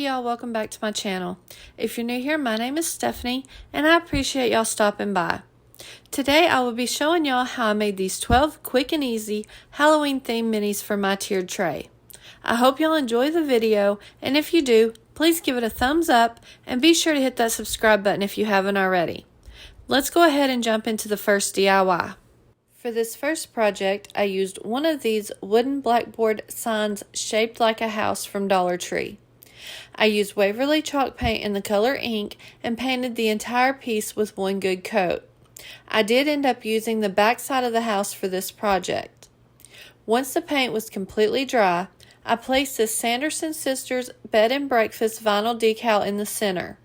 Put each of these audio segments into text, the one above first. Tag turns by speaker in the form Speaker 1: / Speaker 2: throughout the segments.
Speaker 1: Hey y'all, welcome back to my channel. If you're new here, my name is Stephanie and I appreciate y'all stopping by. Today I will be showing y'all how I made these 12 quick and easy Halloween themed minis for my tiered tray. I hope y'all enjoy the video, and if you do, please give it a thumbs up and be sure to hit that subscribe button if you haven't already. Let's go ahead and jump into the first DIY. For this first project, I used one of these wooden blackboard signs shaped like a house from Dollar Tree. I used Waverly chalk paint in the color ink and painted the entire piece with one good coat. I did end up using the back side of the house for this project. Once the paint was completely dry, I placed this Sanderson Sisters Bed and Breakfast vinyl decal in the center.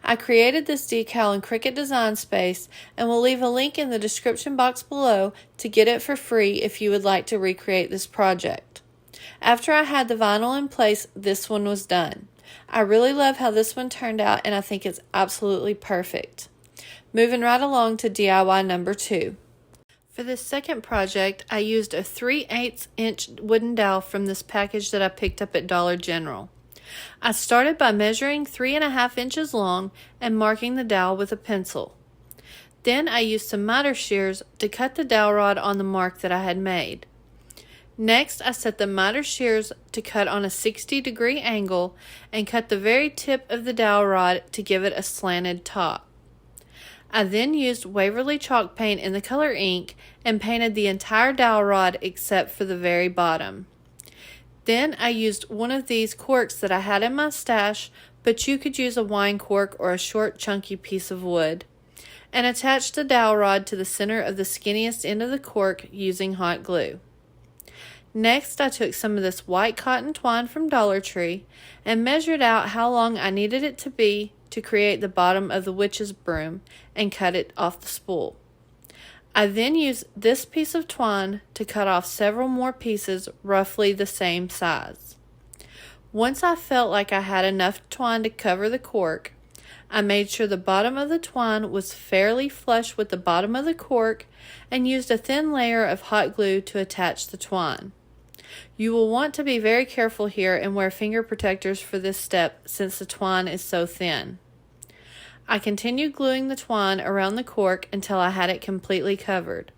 Speaker 1: I created this decal in Cricut Design Space and will leave a link in the description box below to get it for free if you would like to recreate this project. After I had the vinyl in place, this one was done. I really love how this one turned out and I think it's absolutely perfect. Moving right along to DIY number 2. For this second project, I used a 3/8 inch wooden dowel from this package that I picked up at Dollar General. I started by measuring 3.5 inches long and marking the dowel with a pencil. Then I used some miter shears to cut the dowel rod on the mark that I had made. Next, I set the miter shears to cut on a 60-degree angle and cut the very tip of the dowel rod to give it a slanted top. I then used Waverly chalk paint in the color ink and painted the entire dowel rod except for the very bottom. Then I used one of these corks that I had in my stash, but you could use a wine cork or a short chunky piece of wood, and attached the dowel rod to the center of the skinniest end of the cork using hot glue. Next, I took some of this white cotton twine from Dollar Tree and measured out how long I needed it to be to create the bottom of the witch's broom and cut it off the spool. I then used this piece of twine to cut off several more pieces roughly the same size. Once I felt like I had enough twine to cover the cork, I made sure the bottom of the twine was fairly flush with the bottom of the cork and used a thin layer of hot glue to attach the twine. You will want to be very careful here and wear finger protectors for this step since the twine is so thin. I continued gluing the twine around the cork until I had it completely covered.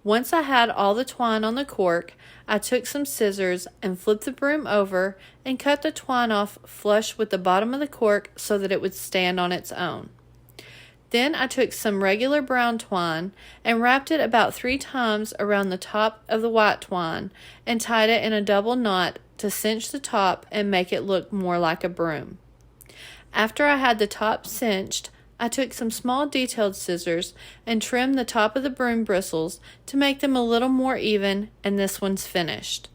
Speaker 1: Once I had all the twine on the cork, I took some scissors and flipped the broom over and cut the twine off flush with the bottom of the cork so that it would stand on its own. Then I took some regular brown twine and wrapped it about 3 times around the top of the white twine and tied it in a double knot to cinch the top and make it look more like a broom. After I had the top cinched, I took some small detailed scissors and trimmed the top of the broom bristles to make them a little more even, and this one's finished.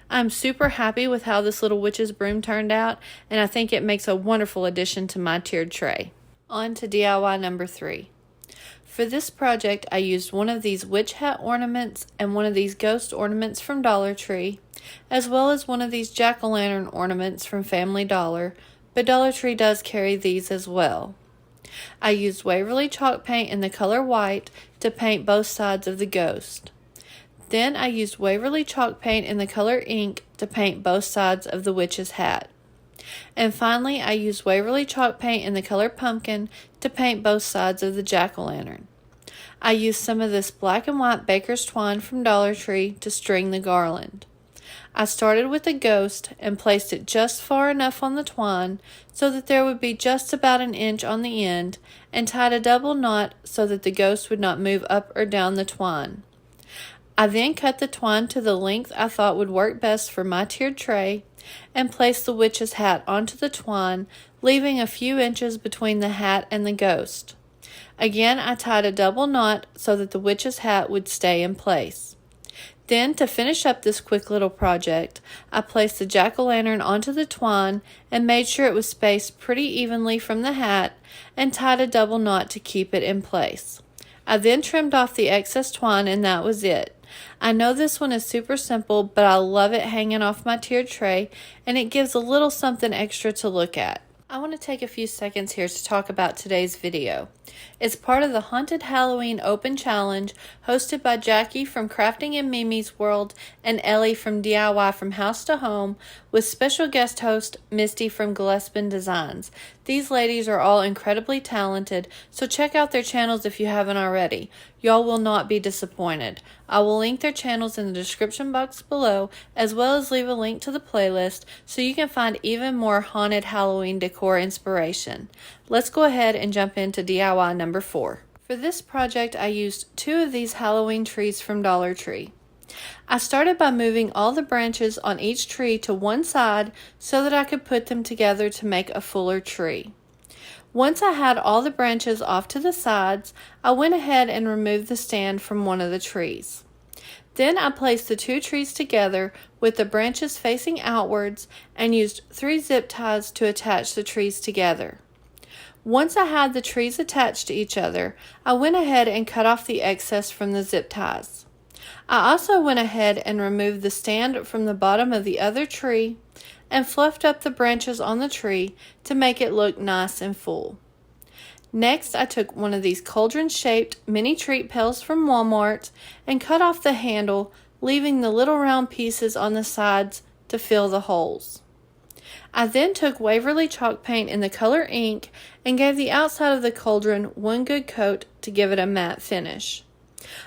Speaker 1: I'm super happy with how this little witch's broom turned out, and I think it makes a wonderful addition to my tiered tray. On to DIY number 3. For this project, I used one of these witch hat ornaments and one of these ghost ornaments from Dollar Tree, as well as one of these jack-o'-lantern ornaments from Family Dollar, but Dollar Tree does carry these as well. I used Waverly chalk paint in the color white to paint both sides of the ghost. Then I used Waverly chalk paint in the color ink to paint both sides of the witch's hat. And finally, I used Waverly chalk paint in the color pumpkin to paint both sides of the jack-o'-lantern. I used some of this black and white baker's twine from Dollar Tree to string the garland. I started with the ghost and placed it just far enough on the twine so that there would be just about an inch on the end, and tied a double knot so that the ghost would not move up or down the twine. I then cut the twine to the length I thought would work best for my tiered tray and placed the witch's hat onto the twine, leaving a few inches between the hat and the ghost. Again, I tied a double knot so that the witch's hat would stay in place. Then, to finish up this quick little project, I placed the jack-o'-lantern onto the twine and made sure it was spaced pretty evenly from the hat and tied a double knot to keep it in place. I then trimmed off the excess twine and that was it. I know this one is super simple, but I love it hanging off my tiered tray and it gives a little something extra to look at. I want to take a few seconds here to talk about today's video. It's part of the Haunted Halloween Open Challenge hosted by Jackie from Crafting in Mimi's World and Ellie from DIY from House to Home with special guest host Misty from Gillespie Designs. These ladies are all incredibly talented, so check out their channels if you haven't already. Y'all will not be disappointed. I will link their channels in the description box below, as well as leave a link to the playlist so you can find even more haunted Halloween decor inspiration. Let's go ahead and jump into DIY number 4. For this project, I used 2 of these Halloween trees from Dollar Tree. I started by moving all the branches on each tree to one side so that I could put them together to make a fuller tree. Once I had all the branches off to the sides, I went ahead and removed the stand from one of the trees. Then I placed the 2 trees together with the branches facing outwards and used 3 zip ties to attach the trees together. Once I had the trees attached to each other, I went ahead and cut off the excess from the zip ties. I also went ahead and removed the stand from the bottom of the other tree and fluffed up the branches on the tree to make it look nice and full. Next, I took one of these cauldron-shaped mini treat pails from Walmart and cut off the handle, leaving the little round pieces on the sides to fill the holes. I then took Waverly chalk paint in the color ink and gave the outside of the cauldron one good coat to give it a matte finish.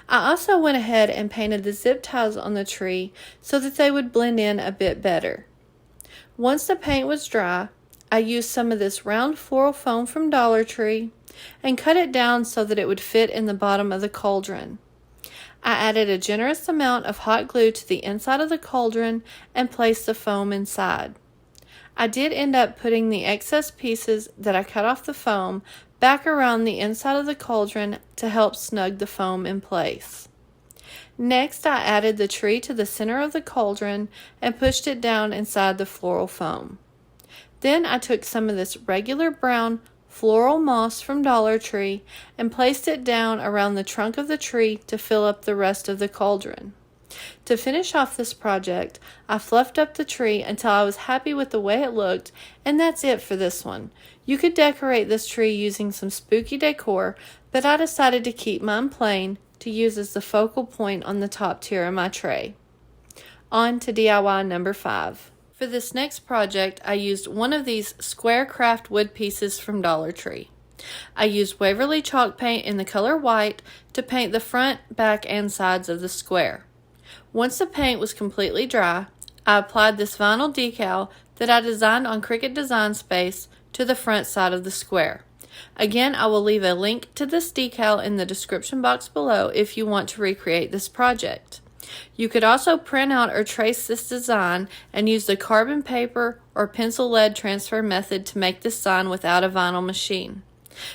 Speaker 1: I also went ahead and painted the zip ties on the tree so that they would blend in a bit better. Once the paint was dry, I used some of this round floral foam from Dollar Tree and cut it down so that it would fit in the bottom of the cauldron. I added a generous amount of hot glue to the inside of the cauldron and placed the foam inside. I did end up putting the excess pieces that I cut off the foam back around the inside of the cauldron to help snug the foam in place. Next, I added the tree to the center of the cauldron and pushed it down inside the floral foam. Then I took some of this regular brown floral moss from Dollar Tree and placed it down around the trunk of the tree to fill up the rest of the cauldron. To finish off this project, I fluffed up the tree until I was happy with the way it looked, and that's it for this one. You could decorate this tree using some spooky decor, but I decided to keep mine plain to use as the focal point on the top tier of my tray. On to DIY number 5. For this next project, I used one of these square craft wood pieces from Dollar Tree. I used Waverly chalk paint in the color white to paint the front, back, and sides of the square. Once the paint was completely dry, I applied this vinyl decal that I designed on Cricut Design Space to the front side of the square. Again, I will leave a link to this decal in the description box below if you want to recreate this project. You could also print out or trace this design and use the carbon paper or pencil lead transfer method to make this sign without a vinyl machine.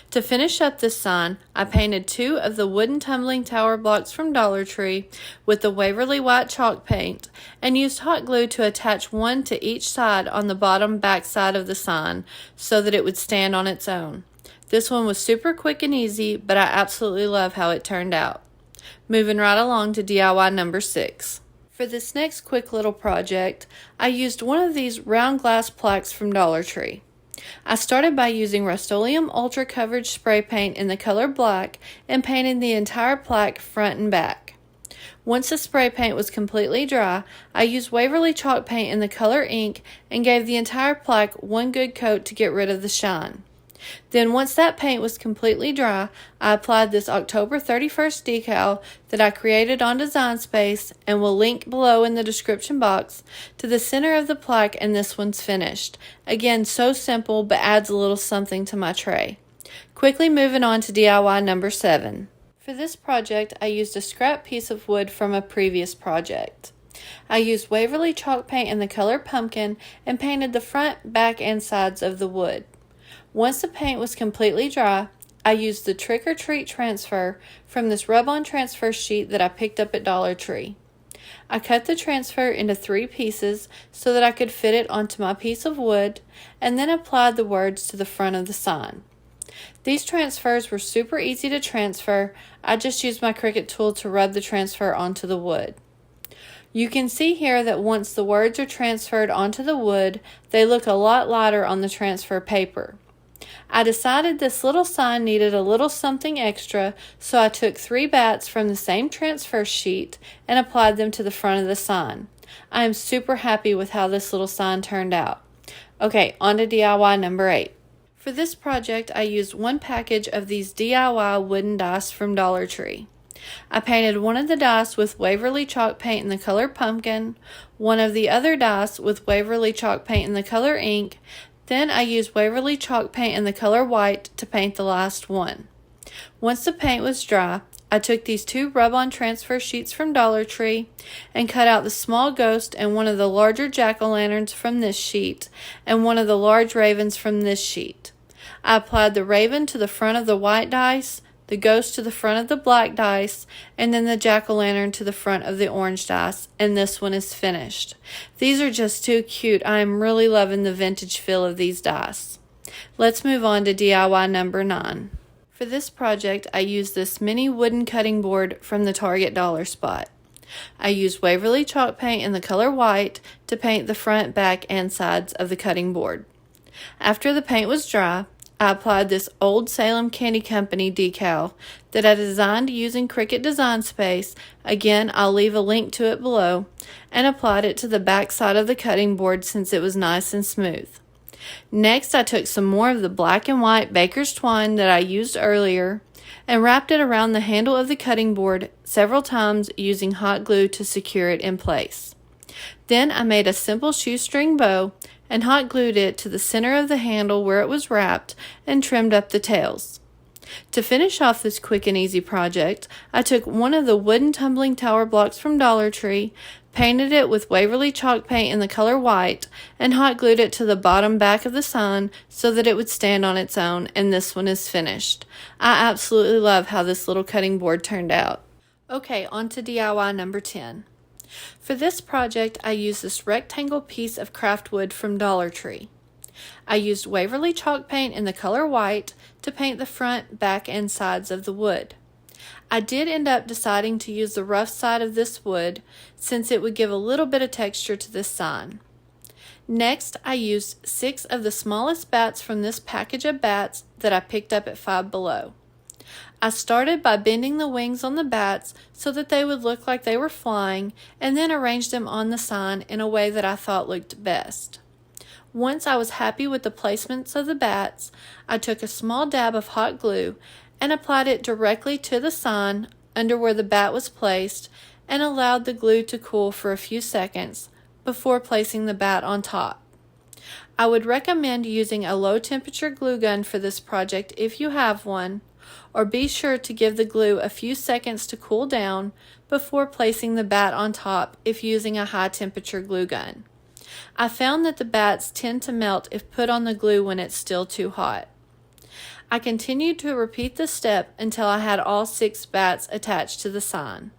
Speaker 1: To finish up this sign, I painted 2 of the wooden tumbling tower blocks from Dollar Tree with the Waverly white chalk paint and used hot glue to attach one to each side on the bottom back side of the sign so that it would stand on its own. This one was super quick and easy, but I absolutely love how it turned out. Moving right along to DIY number 6. For this next quick little project, I used one of these round glass plaques from Dollar Tree. I started by using Rust-Oleum Ultra Coverage spray paint in the color black and painted the entire plaque front and back. Once the spray paint was completely dry, I used Waverly chalk paint in the color ink and gave the entire plaque one good coat to get rid of the shine. Then once that paint was completely dry, I applied this October 31st decal that I created on Design Space and will link below in the description box to the center of the plaque, and this one's finished. Again, so simple but adds a little something to my tray. Quickly moving on to DIY number 7. For this project, I used a scrap piece of wood from a previous project. I used Waverly chalk paint in the color pumpkin and painted the front, back, and sides of the wood. Once the paint was completely dry, I used the Trick or Treat transfer from this rub-on transfer sheet that I picked up at Dollar Tree. I cut the transfer into 3 pieces so that I could fit it onto my piece of wood and then applied the words to the front of the sign. These transfers were super easy to transfer. I just used my Cricut tool to rub the transfer onto the wood. You can see here that once the words are transferred onto the wood, they look a lot lighter on the transfer paper. I decided this little sign needed a little something extra, so I took 3 bats from the same transfer sheet and applied them to the front of the sign. I am super happy with how this little sign turned out. Okay, on to DIY number 8. For this project, I used 1 package of these DIY wooden dice from Dollar Tree. I painted one of the dice with Waverly chalk paint in the color pumpkin, one of the other dice with Waverly chalk paint in the color ink, then I used Waverly chalk paint in the color white to paint the last one. Once the paint was dry, I took these 2 rub-on transfer sheets from Dollar Tree and cut out the small ghost and one of the larger jack-o'-lanterns from this sheet and one of the large ravens from this sheet. I applied the raven to the front of the white dice, the ghost to the front of the black dice, and then the jack-o'-lantern to the front of the orange dice, and this one is finished. These are just too cute. I am really loving the vintage feel of these dice. Let's move on to DIY number 9. For this project, I used this mini wooden cutting board from the Target Dollar Spot. I used Waverly chalk paint in the color white to paint the front, back, and sides of the cutting board. After the paint was dry, I applied this old Salem Candy Company decal that I designed using Cricut Design Space. Again, I'll leave a link to it below, and applied it to the back side of the cutting board since it was nice and smooth. Next, I took some more of the black and white baker's twine that I used earlier and wrapped it around the handle of the cutting board several times using hot glue to secure it in place. Then I made a simple shoestring bow and hot glued it to the center of the handle where it was wrapped and trimmed up the tails. To finish off this quick and easy project, I took one of the wooden tumbling tower blocks from Dollar Tree, painted it with Waverly chalk paint in the color white, and hot glued it to the bottom back of the sign so that it would stand on its own, and this one is finished. I absolutely love how this little cutting board turned out. Okay, on to DIY number 10. For this project, I used this rectangle piece of craft wood from Dollar Tree. I used Waverly chalk paint in the color white to paint the front, back, and sides of the wood. I did end up deciding to use the rough side of this wood since it would give a little bit of texture to this sign. Next, I used 6 of the smallest bats from this package of bats that I picked up at Five Below. I started by bending the wings on the bats so that they would look like they were flying, and then arranged them on the sign in a way that I thought looked best. Once I was happy with the placements of the bats, I took a small dab of hot glue and applied it directly to the sign under where the bat was placed and allowed the glue to cool for a few seconds before placing the bat on top. I would recommend using a low temperature glue gun for this project if you have one, or be sure to give the glue a few seconds to cool down before placing the bat on top if using a high temperature glue gun. I found that the bats tend to melt if put on the glue when it's still too hot. I continued to repeat this step until I had all 6 bats attached to the sign.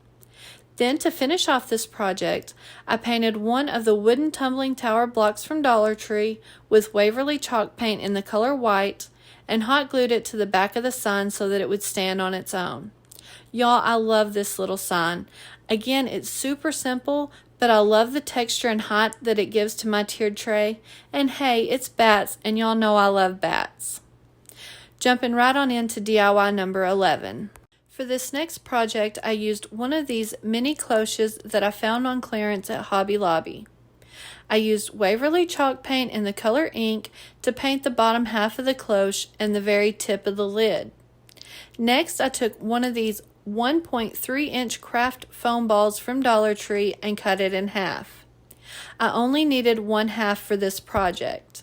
Speaker 1: Then, to finish off this project, I painted one of the wooden tumbling tower blocks from Dollar Tree with Waverly chalk paint in the color white and hot glued it to the back of the sign so that it would stand on its own. Y'all, I love this little sign. Again, it's super simple, but I love the texture and height that it gives to my tiered tray. And hey, it's bats, and y'all know I love bats. Jumping right on into DIY number 11. For this next project, I used one of these mini cloches that I found on clearance at Hobby Lobby. I used Waverly chalk paint in the color ink to paint the bottom half of the cloche and the very tip of the lid. Next, I took one of these 1.3-inch craft foam balls from Dollar Tree and cut it in half. I only needed 1/2 for this project.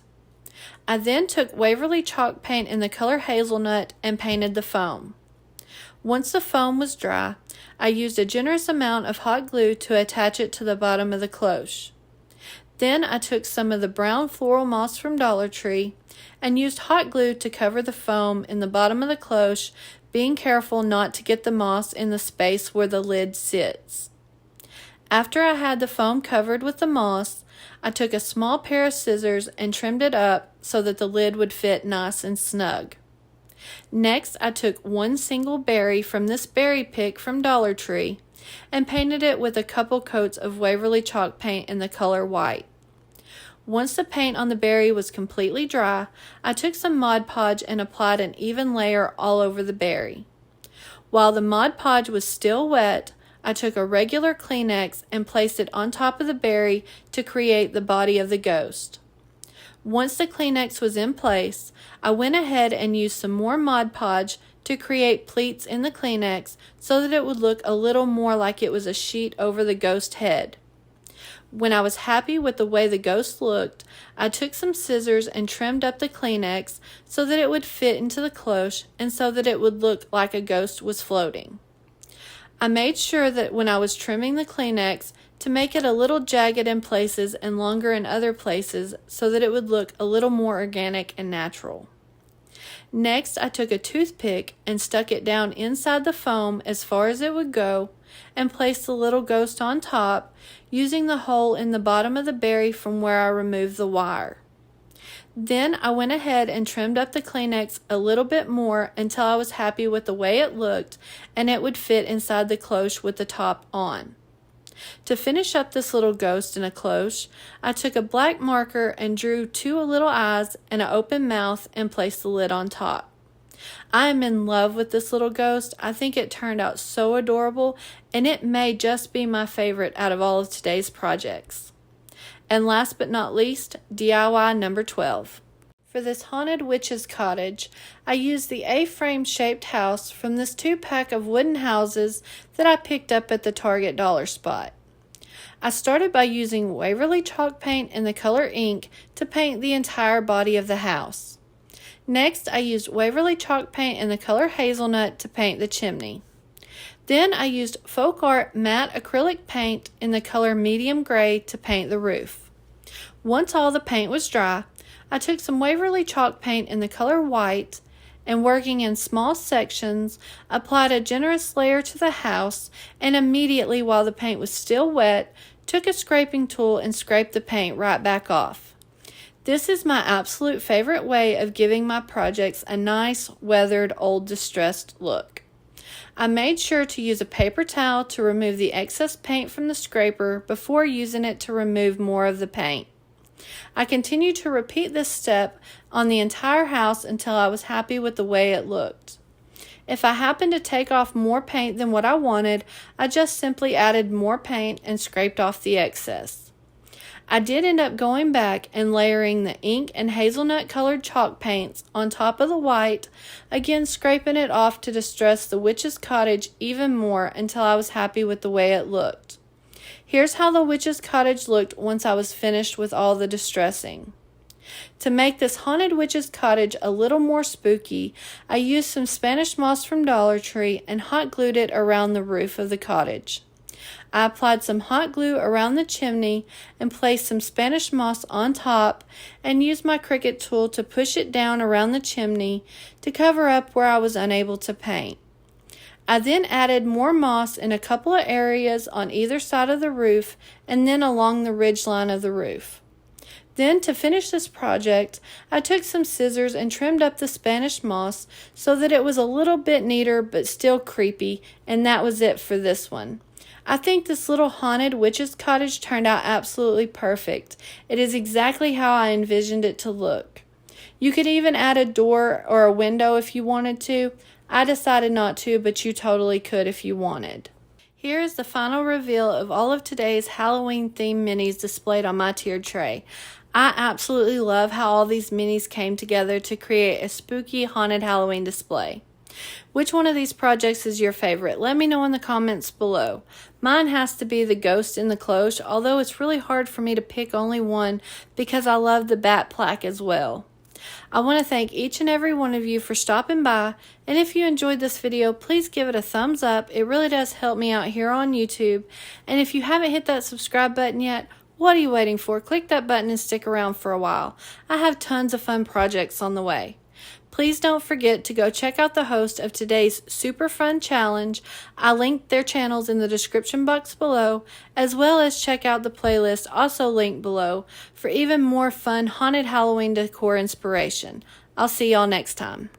Speaker 1: I then took Waverly chalk paint in the color hazelnut and painted the foam. Once the foam was dry, I used a generous amount of hot glue to attach it to the bottom of the cloche. Then I took some of the brown floral moss from Dollar Tree and used hot glue to cover the foam in the bottom of the cloche, being careful not to get the moss in the space where the lid sits. After I had the foam covered with the moss, I took a small pair of scissors and trimmed it up so that the lid would fit nice and snug. Next, I took one single berry from this berry pick from Dollar Tree and painted it with a couple coats of Waverly chalk paint in the color white. Once the paint on the berry was completely dry, I took some Mod Podge and applied an even layer all over the berry. While the Mod Podge was still wet, I took a regular Kleenex and placed it on top of the berry to create the body of the ghost. Once the Kleenex was in place, I went ahead and used some more Mod Podge to create pleats in the Kleenex so that it would look a little more like it was a sheet over the ghost head. When I was happy with the way the ghost looked, I took some scissors and trimmed up the Kleenex so that it would fit into the cloche and so that it would look like a ghost was floating. I made sure that when I was trimming the Kleenex to make it a little jagged in places and longer in other places so that it would look a little more organic and natural. Next, I took a toothpick and stuck it down inside the foam as far as it would go and placed the little ghost on top, using the hole in the bottom of the berry from where I removed the wire. Then I went ahead and trimmed up the Kleenex a little bit more until I was happy with the way it looked and it would fit inside the cloche with the top on. To finish up this little ghost in a cloche, I took a black marker and drew 2 little eyes and an open mouth and placed the lid on top. I am in love with this little ghost. I think it turned out so adorable, and it may just be my favorite out of all of today's projects. And last but not least, DIY number 12. For this haunted witch's cottage, I used the A-frame shaped house from this 2-pack of wooden houses that I picked up at the Target dollar spot. I started by using Waverly chalk paint in the color ink to paint the entire body of the house. Next, I used Waverly chalk paint in the color hazelnut to paint the chimney. Then I used Folk Art matte acrylic paint in the color medium gray to paint the roof. Once all the paint was dry, I took some Waverly chalk paint in the color white and, working in small sections, applied a generous layer to the house and immediately, while the paint was still wet, took a scraping tool and scraped the paint right back off. This is my absolute favorite way of giving my projects a nice, weathered, old, distressed look. I made sure to use a paper towel to remove the excess paint from the scraper before using it to remove more of the paint. I continued to repeat this step on the entire house until I was happy with the way it looked. If I happened to take off more paint than what I wanted, I just simply added more paint and scraped off the excess. I did end up going back and layering the ink and hazelnut colored chalk paints on top of the white, again scraping it off to distress the witch's cottage even more until I was happy with the way it looked. Here's how the witch's cottage looked once I was finished with all the distressing. To make this haunted witch's cottage a little more spooky, I used some Spanish moss from Dollar Tree and hot glued it around the roof of the cottage. I applied some hot glue around the chimney and placed some Spanish moss on top and used my Cricut tool to push it down around the chimney to cover up where I was unable to paint. I then added more moss in a couple of areas on either side of the roof and then along the ridge line of the roof. Then, to finish this project, I took some scissors and trimmed up the Spanish moss so that it was a little bit neater but still creepy, and that was it for this one. I think this little haunted witch's cottage turned out absolutely perfect. It is exactly how I envisioned it to look. You could even add a door or a window if you wanted to. I decided not to, but you totally could if you wanted. Here is the final reveal of all of today's Halloween themed minis displayed on my tiered tray. I absolutely love how all these minis came together to create a spooky haunted Halloween display. Which one of these projects is your favorite? Let me know in the comments below. Mine has to be the ghost in the cloche, although it's really hard for me to pick only one because I love the bat plaque as well. I want to thank each and every one of you for stopping by, and if you enjoyed this video, please give it a thumbs up. It really does help me out here on YouTube. And if you haven't hit that subscribe button yet, what are you waiting for? Click that button and stick around for a while. I have tons of fun projects on the way. Please don't forget to go check out the host of today's super fun challenge. I linked their channels in the description box below, as well as check out the playlist also linked below for even more fun haunted Halloween decor inspiration. I'll see y'all next time.